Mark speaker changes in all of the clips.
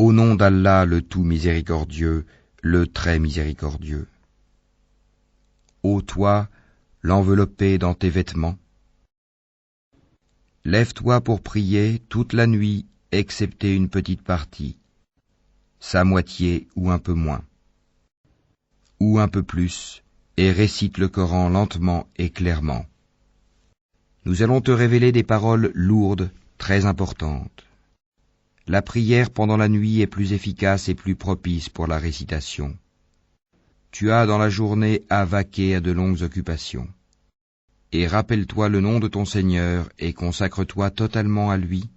Speaker 1: Au nom d'Allah le tout miséricordieux, le très miséricordieux. Ô toi, l'enveloppé dans tes vêtements, lève-toi pour prier toute la nuit, excepté une petite partie, sa moitié ou un peu moins, ou un peu plus, et récite le Coran lentement et clairement. Nous allons te révéler des paroles lourdes, très importantes. La prière pendant la nuit est plus efficace et plus propice pour la récitation. Tu as dans la journée à vaquer à de longues occupations. Et rappelle-toi le nom de ton Seigneur et consacre-toi totalement à lui,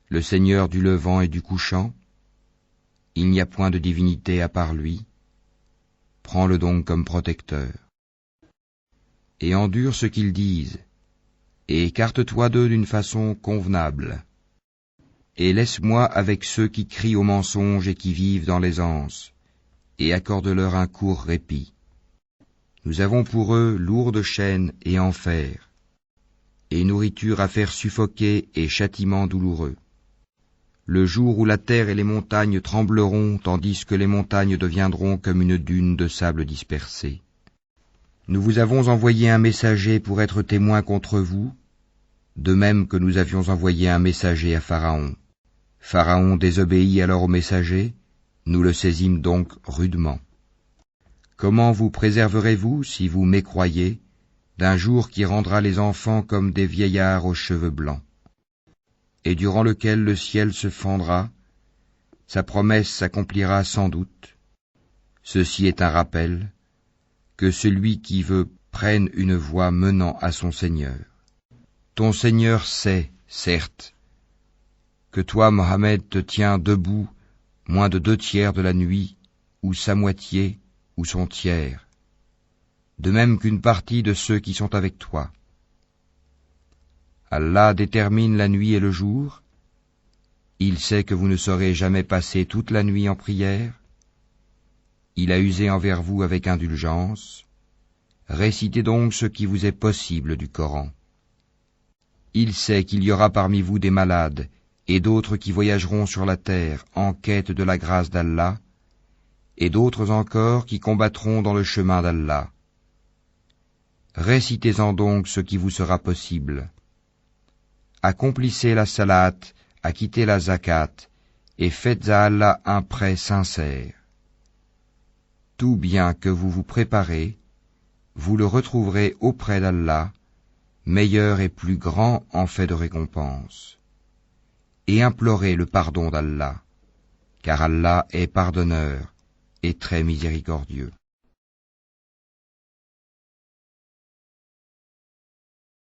Speaker 1: le Seigneur du levant et du couchant. Il n'y a point de divinité à part lui. Prends-le donc comme protecteur. Et endure ce qu'ils disent, et écarte-toi d'eux d'une façon convenable. Et laisse-moi avec ceux qui crient au mensonge et qui vivent dans l'aisance, et accorde-leur un court répit. Nous avons pour eux lourdes chaînes et enfer, et nourriture à faire suffoquer et châtiment douloureux. Le jour où la terre et les montagnes trembleront, tandis que les montagnes deviendront comme une dune de sable dispersé. Nous vous avons envoyé un messager pour être témoin contre vous, de même que nous avions envoyé un messager à Pharaon. Pharaon désobéit alors au messager, nous le saisîmes donc rudement. Comment vous préserverez-vous, si vous mécroyez, d'un jour qui rendra les enfants comme des vieillards aux cheveux blancs, et durant lequel le ciel se fendra, sa promesse s'accomplira sans doute. Ceci est un rappel, que celui qui veut prenne une voie menant à son Seigneur. Ton Seigneur sait, certes, que toi, Mohammed, te tiens debout moins de 2/3 de la nuit, ou sa moitié, ou son tiers, de même qu'une partie de ceux qui sont avec toi. Allah détermine la nuit et le jour. Il sait que vous ne saurez jamais passer toute la nuit en prière. Il a usé envers vous avec indulgence. Récitez donc ce qui vous est possible du Coran. Il sait qu'il y aura parmi vous des malades et d'autres qui voyageront sur la terre en quête de la grâce d'Allah, et d'autres encore qui combattront dans le chemin d'Allah. Récitez-en donc ce qui vous sera possible. Accomplissez la salat, acquittez la zakat, et faites à Allah un prêt sincère. Tout bien que vous vous préparez, vous le retrouverez auprès d'Allah, meilleur et plus grand en fait de récompense. Et implorez le pardon d'Allah, car Allah est pardonneur et très miséricordieux.